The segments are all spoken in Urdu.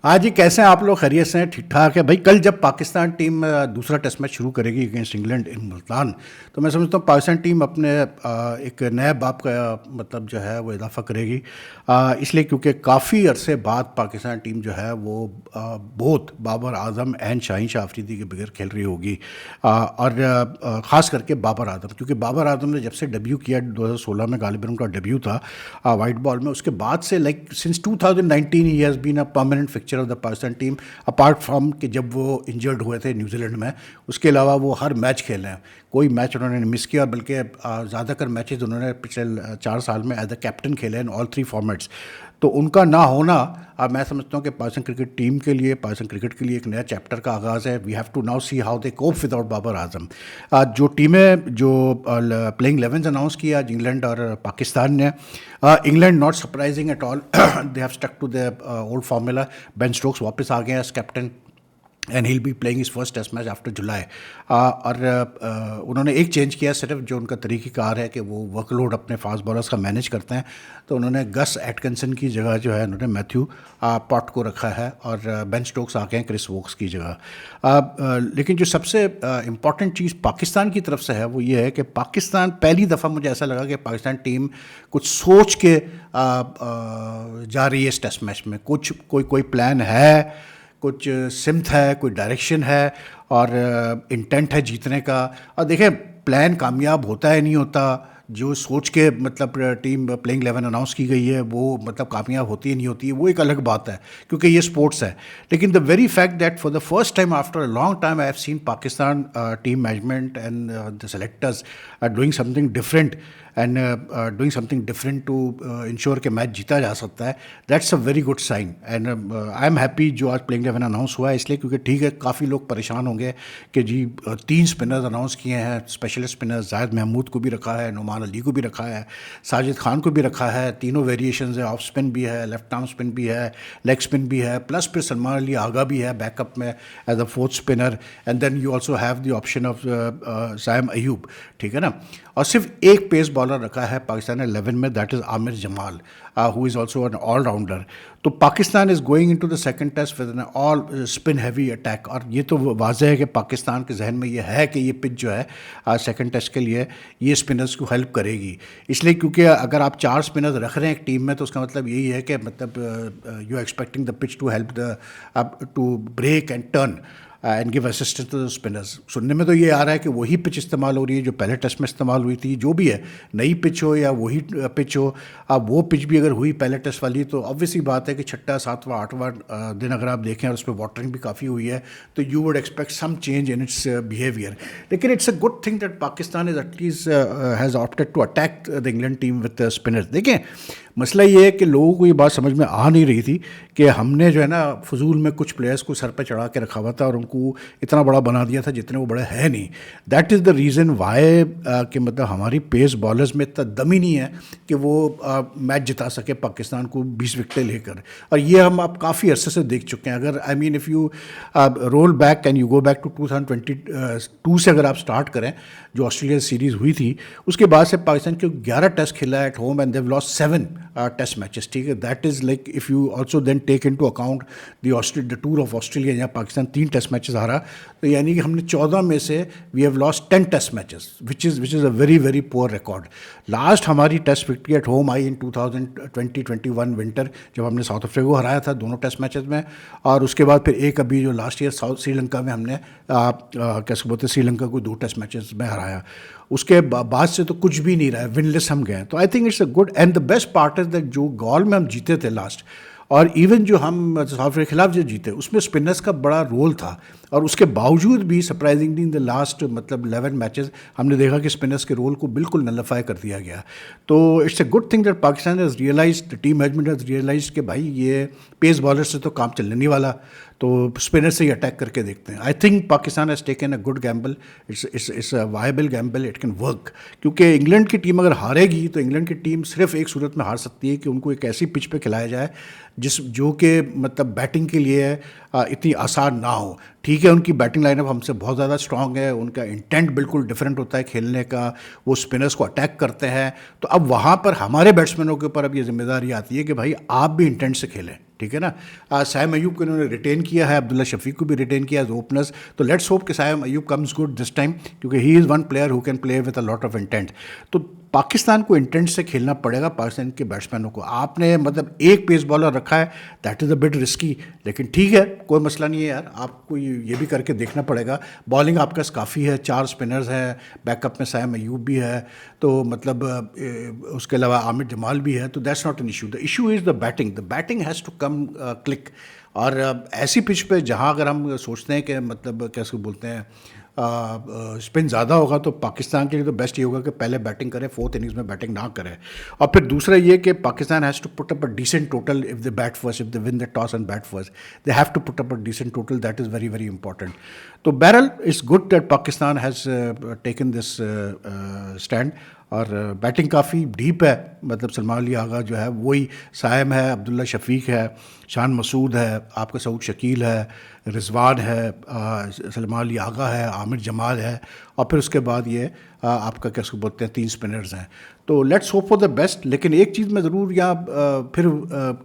ہاں جی، کیسے ہیں آپ لوگ؟ خیریت سے ہیں؟ ٹھیک ٹھاک ہے بھائی. کل جب پاکستان ٹیم دوسرا ٹیسٹ میچ شروع کرے گی اگینسٹ انگلینڈ ان ملتان، تو میں سمجھتا ہوں پاکستان ٹیم اپنے ایک نئے باب کا مطلب جو ہے وہ اضافہ کرے گی. اس لیے کیونکہ کافی عرصے بعد پاکستان ٹیم جو ہے وہ بہت بابر اعظم اینڈ شاہین شاہ آفریدی کے بغیر کھیل رہی ہوگی. اور خاص کر کے بابر اعظم، کیونکہ بابر اعظم نے جب سے ڈیبیو کیا 2016 میں غالباً ان کا ڈیبیو تھا وائٹ بال میں، اس کے بعد سے like since 2019 he has been a permanent fixture of the Pakistan team, apart from کہ جب وہ انجرڈ ہوئے تھے نیوزی لینڈ میں. اس کے علاوہ وہ ہر میچ کھیلے ہیں، کوئی میچ انہوں نے مس کیا، بلکہ زیادہ تر میچز انہوں نے پچھلے 4 سال میں ایز اے کیپٹن کھیلے ان آل 3 فارمیٹس. تو ان کا نہ ہونا میں سمجھتا ہوں کہ پاکستان کرکٹ ٹیم کے لیے، پاکستان کرکٹ کے لیے ایک نیا چیپٹر کا آغاز ہے. We have to now see how they cope without Babar Azam. جو ٹیمیں جو پلینگ 11 اناؤنس کیا آج انگلینڈ اور پاکستان نے. England not surprising at all, they have stuck to the old formula. Ben Stokes واپس آ گئے ہیں as captain and he'll be playing his first test match after July. اور انہوں نے ایک چینج کیا صرف، جو ان کا طریقہ کار ہے کہ وہ ورک لوڈ اپنے فاسٹ بالرس کا مینیج کرتے ہیں. تو انہوں نے گس ایٹکنسن کی جگہ جو ہے انہوں نے میتھیو پاٹ کو رکھا ہے، اور بین اسٹوکس آ گئے ہیں کرس ووکس کی جگہ. لیکن جو سب سے امپورٹنٹ چیز پاکستان کی طرف سے ہے وہ یہ ہے کہ پاکستان پہلی دفعہ مجھے ایسا لگا کہ پاکستان ٹیم کچھ سوچ کے جا رہی ہے اس ٹیسٹ میچ میں. کچھ کوئی پلان ہے، کچھ سمت ہے، کوئی ڈائریکشن ہے، اور انٹینٹ ہے جیتنے کا. اور دیکھیں پلان کامیاب ہوتا ہے نہیں ہوتا، جو سوچ کے مطلب ٹیم پلینگ 11 اناؤنس کی گئی ہے وہ مطلب کامیاب ہوتی ہے نہیں ہوتی ہے، وہ ایک الگ بات ہے کیونکہ یہ اسپورٹس ہے. لیکن the very fact that for the first time after a long time I have seen Pakistan team management and the selectors are doing something different and doing something different to ensure کہ میچ جیتا جا سکتا ہے. That's a very good sign and I am happy جو آج پلینگ 11 اناؤنس ہوا ہے. اس لیے کیونکہ ٹھیک ہے کافی لوگ پریشان ہوں گے کہ جی 3 اسپنرز اناؤنس کیے ہیں، اسپیشلسٹ اسپنرز. زاہد محمود کو بھی رکھا ہے، نعمان علی کو بھی رکھا ہے، ساجد خان کو بھی رکھا ہے. تینوں ویریشنز ہیں، آف اسپن بھی ہے، لیفٹ آرم اسپن بھی ہے، لیگ اسپن بھی ہے، پلس پھر سلمان علی آگا بھی ہے بیک اپ میں ایز اے 4تھ spinner. And then you also have the option of Saim Ayub, ٹھیک ہے نا. اور صرف ایک پیس بالر رکھا ہے پاکستان 11 میں، that is Aamer Jamal who is also an all rounder. تو Pakistan is going into the second test with an all spin heavy attack. اور یہ تو واضح ہے کہ پاکستان کے ذہن میں یہ ہے کہ یہ پچ جو ہے سیکنڈ ٹیسٹ کے لیے یہ اسپنرز کو ہیلپ کرے گی. اس لیے کیونکہ اگر آپ 4 اسپنرز رکھ رہے ہیں ایک ٹیم میں تو اس کا مطلب یہی ہے کہ مطلب you are expecting the pitch to help the to break and turn and give assistance to spinners. سننے میں تو یہ آ رہا ہے کہ وہی پچ استعمال ہو رہی ہے جو پہلے ٹیسٹ میں استعمال ہوئی تھی. جو بھی ہے نئی پچ ہو یا وہی پچ ہو، اب وہ پچ بھی اگر ہوئی پہلے ٹیسٹ والی تو آبویسلی بات ہے کہ 6واں 7واں 8واں دن اگر آپ دیکھیں اور اس پہ واٹرنگ بھی کافی ہوئی ہے تو you would expect some change in its behaviour. لیکن it's a good thing that Pakistan is at least has opted to attack the England team with spinners. دیکھیں مسئلہ یہ ہے کہ لوگوں کو یہ بات سمجھ میں آ نہیں رہی تھی کہ ہم نے جو ہے نا فضول میں کچھ پلیئرس کو سر پہ چڑھا کے رکھا ہوا تھا اور ان کو اتنا بڑا بنا دیا تھا جتنے وہ بڑے ہے نہیں. That is the reason why کہ مطلب ہماری پیس بالرز میں اتنا دم ہی نہیں ہے کہ وہ میچ جتا سکے پاکستان کو 20 وکٹیں لے کر. اور یہ ہم آپ کافی عرصے سے دیکھ چکے ہیں. اگر I mean if you roll back and you go back to 2022 سے اگر آپ اسٹارٹ کریں جو آسٹریلیا سیریز ہوئی تھی، اس کے بعد سے پاکستان کے 11 ٹیسٹ کھیلا ہے at home and they last 7 test matches. ٹھیک ہے، that is like if you also then take into account the tour of Australia جہاں پاکستان 3 ٹیسٹ میچز ہارا، تو یعنی کہ ہم نے 14 میں سے we have lost 10 test matches which is a very very poor record. Last ہماری ٹیسٹ وکٹری ایٹ ہوم آئی ان 2020-21 ونٹر جب ہم نے ساؤتھ افریقہ کو ہرایا تھا دونوں ٹیسٹ میچز میں. اور اس کے بعد پھر ایک ابھی جو last year south Sri Lanka میں ہم نے کیسے بولتے سری لنکا کو 2 ٹیسٹ میچز میں ہرایا. اس کے بعد سے تو کچھ بھی نہیں رہا ہے، ون لیس ہم گئے. تو I think it's a good and the best part is that جو گول میں ہم جیتے تھے لاسٹ، اور ایون جو ہم ساؤتھ افریقہ کے خلاف جو جیتے اس میں اسپنرس کا بڑا رول تھا. اور اس کے باوجود بھی سرپرائزنگلی ان دا لاسٹ مطلب 11 میچز ہم نے دیکھا کہ اسپنرس کے رول کو بالکل نلفائی کر دیا گیا. تو it's a good thing that Pakistan has realised, team management has realised کہ بھائی یہ پیس بالر سے تو کام چلنے نہیں والا، تو اسپنر سے ہی اٹیک کر کے دیکھتے ہیں. I think Pakistan has taken a good gamble, it's a viable gamble, it can work. کیونکہ انگلینڈ کی ٹیم اگر ہارے گی تو انگلینڈ کی ٹیم صرف ایک صورت میں ہار سکتی ہے کہ ان کو ایک ایسی پچ پہ کھلایا جائے جو کہ مطلب بیٹنگ کے لیے اتنی آسان نہ ہو. ٹھیک ہے ان کی بیٹنگ لائن اپ ہم سے بہت زیادہ اسٹرانگ ہے، ان کا انٹینٹ بالکل ڈفرینٹ ہوتا ہے کھیلنے کا، وہ اسپنرس کو اٹیک کرتے ہیں. تو اب وہاں پر ہمارے بیٹسمینوں کے اوپر اب یہ ذمہ داری آتی ہے کہ بھائی آپ بھی انٹینٹ سے کھیلیں. ٹھیک ہے نا. سائم ایوب کو انہوں نے ریٹین کیا ہے, عبداللہ شفیق کو بھی ریٹین کیا ایز اوپنرز, تو لیٹس ہوپ کہ Saim Ayub comes good this time, کیونکہ he is one player who can play with a lot of intent. تو پاکستان کو انٹینٹ سے کھیلنا پڑے گا پاکستان کے بیٹسمینوں کو. آپ نے مطلب ایک پیس بالر رکھا ہے, that is a but risky, لیکن ٹھیک ہے کوئی مسئلہ نہیں ہے یار, آپ کو یہ بھی کر کے دیکھنا پڑے گا. بالنگ آپ کے پاس کافی ہے, 4 اسپنرز ہیں, بیک اپ میں سائم ایوب بھی ہے, تو مطلب اس کے علاوہ عامر جمال بھی ہے, تو that's not an issue. The issue is the batting. The batting has to come click. اور ایسی پچ پہ جہاں اگر ہم سوچتے ہیں کہ مطلب کیسے بولتے ہیں اسپن زیادہ ہوگا, تو پاکستان کے لیے تو بیسٹ یہ ہوگا کہ پہلے بیٹنگ کرے, 4th اننگز میں بیٹنگ نہ کرے. اور پھر دوسرا یہ کہ Pakistan has to put up a decent total if they bat first, if they won the toss and bat first, they have to put up a decent total. That is very very important. تو بہرحال it's good that Pakistan has taken this stand. اور بیٹنگ کافی ڈیپ ہے, مطلب سلمان علی آغا جو ہے وہی سائم ہے, عبداللہ شفیق ہے, شان مسعود ہے, آپ کا سعود شکیل ہے, رضوان ہے, سلمان علی آغا ہے, عامر جمال ہے, اور پھر اس کے بعد یہ آپ کا کیسے بولتے ہیں 3 اسپنرز ہیں. تو let's hope for the best. لیکن ایک چیز میں ضرور یہاں پھر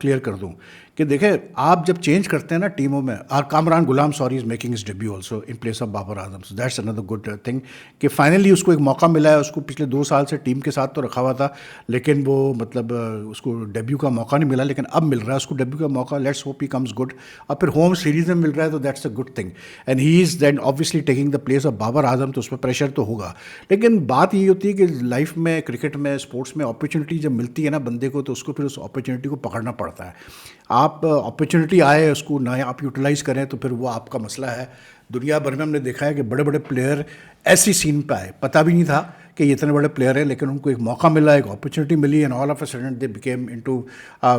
کلیئر کر دوں کہ دیکھیں آپ جب چینج کرتے ہیں نا ٹیموں میں, Kamran Ghulam sorry is making his debut also in place of Babar Azam, so that's another good thing کہ فائنلی اس کو ایک موقع ملا ہے. اس کو پچھلے 2 سال سے ٹیم کے ساتھ تو رکھا ہوا تھا, لیکن وہ مطلب اس کو ڈیبیو کا موقع نہیں ملا, لیکن اب مل رہا ہے اس کو ڈیبیو کا موقع. Let's hope he comes good. اور پھر ہوم سیریز میں مل رہا ہے, تو that's a good thing. And he is then obviously taking the place of Babar Azam, تو اس پہ پریشر تو ہوگا. لیکن بات یہ ہوتی ہے کہ لائف میں, کرکٹ میں, اسپورٹس میں اپرچونیٹی جب ملتی ہے نا بندے کو, تو اس کو پھر اس اپرچونیٹی کو پکڑنا پڑتا ہے. آپ اپرچونیٹی آئے, اس کو نہ آپ یوٹیلائز کریں تو پھر وہ آپ کا مسئلہ ہے. دنیا بھر میں ہم نے دیکھا ہے کہ بڑے بڑے پلیئر ایسی سین پہ آئے, پتہ بھی نہیں تھا کہ یہ اتنے بڑے پلیئر ہیں, لیکن ان کو ایک موقع ملا, ایک اپرچونیٹی ملی, and all of a sudden they became into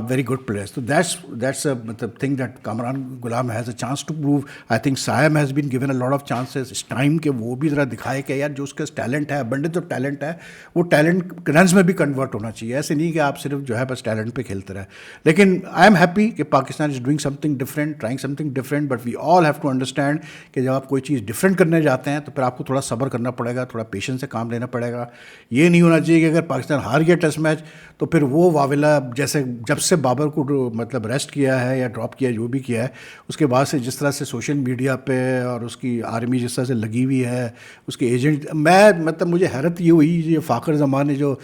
very good players. تو دیٹس مطلب thing that Kamran Ghulam has a chance to prove. I think Saim has been given a lot of chances اس ٹائم کہ وہ بھی ذرا دکھائے کہ یار جو اس کا ٹیلنٹ ہے, ابنڈنس آف ٹیلنٹ ہے, وہ ٹیلنٹ رنز میں بھی کنورٹ ہونا چاہیے. ایسے نہیں کہ آپ صرف جو ہے بس ٹیلنٹ پہ کھیلتے رہے. لیکن آئی ایم ہیپی کہ Pakistan is doing something different, trying something different, but we all have to understand کہ جب آپ کوئی چیز ڈفرینٹ کرنے جاتے ہیں تو پھر آپ کو تھوڑا صبر کرنا پڑے گا, تھوڑا پیشنس سے کام لینا پڑے گا. یہ نہیں ہونا چاہیے کہ اگر پاکستان ہار گیا ٹیسٹ میچ تو پھر وہ واویلا جیسے جب سے بابر کو مطلب ریسٹ کیا ہے یا ڈراپ کیا جو بھی کیا ہے, اس کے بعد سے جس طرح سے سوشل میڈیا پہ اور اس کی آرمی جس طرح سے لگی ہوئی ہے, اس کے ایجنٹ, میں مطلب مجھے حیرت یہ ہوئی یہ فاخر زمان نے جو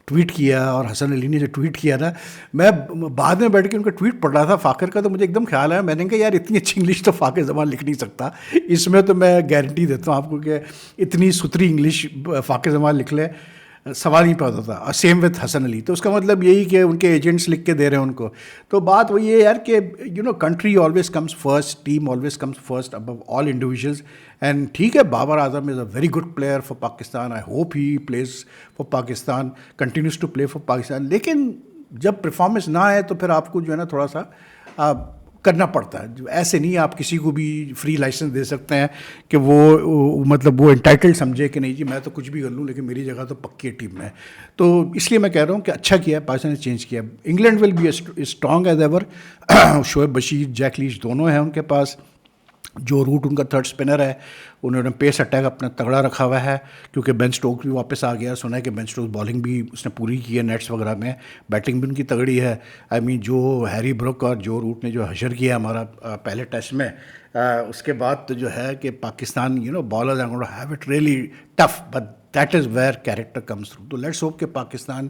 ٹویٹ کیا اور حسن علی نے جو ٹویٹ کیا تھا, میں بعد میں بیٹھ کے ان کا ٹویٹ پڑھ رہا تھا فاخر کا, تو مجھے ایک دم خیال آیا, میں نے کہا یار اتنی اچھی انگلش تو فاخر زمان لکھ نہیں سکتا. اس میں تو میں گارنٹی دیتا ہوں آپ کو کہ اتنی ستھری انگلش فاخر زمان لکھ لے, سوال نہیں پیدا ہوتا. اور سیم وتھ حسن علی, تو اس کا مطلب یہی کہ ان کے ایجنٹس لکھ کے دے رہے ہیں ان کو. تو بات وہی ہے یار کہ country always comes first, team always comes first above all individuals. And ٹھیک ہے, Babar Azam is a very good player for Pakistan. I hope he plays for Pakistan, continues to play for Pakistan. لیکن جب پرفارمنس نہ آئے تو پھر آپ کو جو ہے نا تھوڑا سا کرنا پڑتا ہے. ایسے نہیں آپ کسی کو بھی فری لائسنس دے سکتے ہیں کہ وہ مطلب وہ انٹائٹلڈ سمجھے کہ نہیں جی میں تو کچھ بھی کر لوں لیکن میری جگہ تو پکی ٹیم میں. تو اس لیے میں کہہ رہا ہوں کہ اچھا کیا پاکستان نے چینج کیا. England will be strong as ever. Shoaib Bashir, Jack Leach دونوں ہیں ان کے پاس. جو روٹ ان کا 3rd اسپنر ہے, انہوں نے پیس اٹیک اپنا تگڑا رکھا ہوا ہے, کیونکہ بین اسٹوک بھی واپس آ گیا. سنا ہے کہ بین اسٹوک بالنگ بھی اس نے پوری کی ہے نیٹس وغیرہ میں, بیٹنگ بھی ان کی تگڑی ہے. آئی مین جو ہیری بروک اور جو روٹ نے جو حشر کیا ہمارا پہلے ٹیسٹ میں, اس کے بعد تو جو ہے کہ Pakistan bowlers are going to have it really tough, but that is where character comes through. So let's hope کہ Pakistan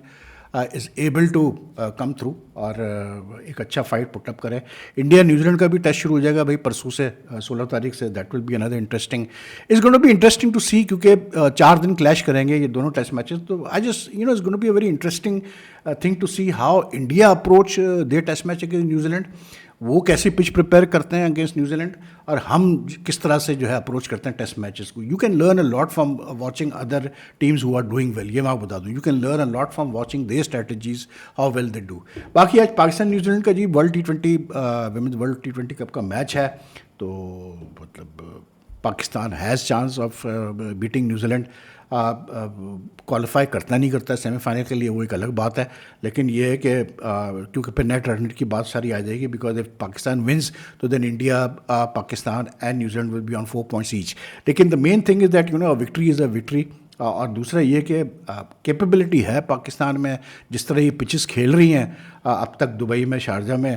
is able to come through اور ایک اچھا فائٹ پٹ اپ کرے. انڈیا نیوزی لینڈ کا بھی ٹیسٹ شروع ہو جائے گا بھائی پرسوں سے, 16 تاریخ سے. دیٹ ول بی اندر interesting, is going to be interesting to see, کیونکہ 4 دن کلیش کریں گے یہ دونوں ٹیسٹ میچز. تو I just is going to be a very interesting thing to see how India approach the test match against New Zealand. وہ کیسی پچ پریپیئر کرتے ہیں اگینسٹ نیوزی لینڈ, اور ہم کس طرح سے جو ہے اپروچ کرتے ہیں ٹیسٹ میچز کو. You can learn a lot from watching other teams who are doing well. یہ میں آپ بتا دوں, you can learn a lot from watching their strategies how well they do. باقی آج پاکستان نیوزی لینڈ کا جی world women's world T20 cup کا میچ ہے, تو مطلب Pakistan has chance of beating New Zealand. Qualify کرتا نہیں کرتا سیمی فائنل کے لیے وہ ایک الگ بات ہے, لیکن یہ ہے کہ کیونکہ پھر نیٹ رن کی بات ساری آ جائے گی, because if Pakistan wins two then India, Pakistan and New Zealand will be on 4 points each. لیکن the main thing is that victory is a victory. اور دوسرا یہ کہ کیپیبلٹی ہے پاکستان میں, جس طرح یہ پچز کھیل رہی ہیں اب تک دبئی میں, شارجہ میں,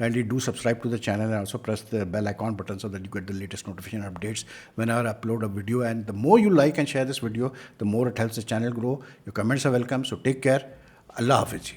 kindly do subscribe to the channel and also press the bell icon button so that you get the latest notification updates whenever I upload a video. And the more you like and share this video, the more it helps the channel grow. Your comments are welcome. So take care. Allah Hafiz.